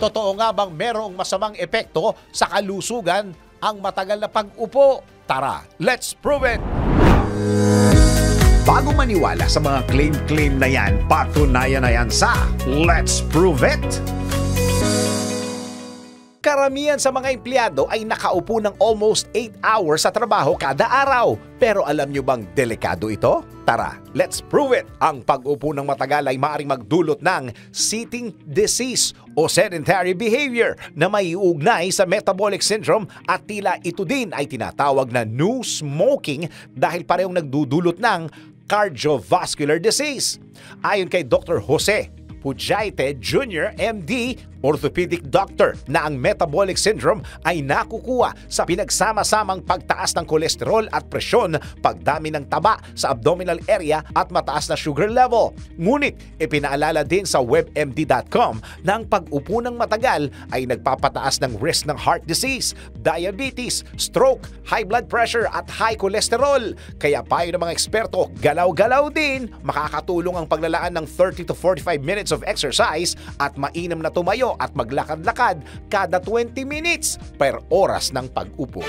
Totoo nga bang merong masamang epekto sa kalusugan ang matagal na pag-upo? Tara, let's prove it! Bago maniwala sa mga claim-claim na yan, patunayan na yan sa Let's Prove It! Karamihan sa mga empleyado ay nakaupo ng almost 8 hours sa trabaho kada araw. Pero alam nyo bang delikado ito? Tara, let's prove it! Ang pag-upo ng matagal ay maaaring magdulot ng sitting disease o sedentary behavior na may uugnay sa metabolic syndrome at tila ito din ay tinatawag na new smoking dahil parehong nagdudulot ng cardiovascular disease. Ayon kay Dr. Jose Pujaite Jr., MD, orthopedic doctor, na ang metabolic syndrome ay nakukuha sa pinagsama-samang pagtaas ng kolesterol at presyon, pagdami ng taba sa abdominal area at mataas na sugar level. Ngunit ipinaalala din sa webmd.com na ang pag-upo ng matagal ay nagpapataas ng risk ng heart disease, diabetes, stroke, high blood pressure at high cholesterol. Kaya payo ng mga eksperto, galaw-galaw din. Makakatulong ang paglalaan ng 30 to 45 minutes of exercise at mainam na tumayo at maglakad-lakad kada 20 minutes per oras ng pag-upo.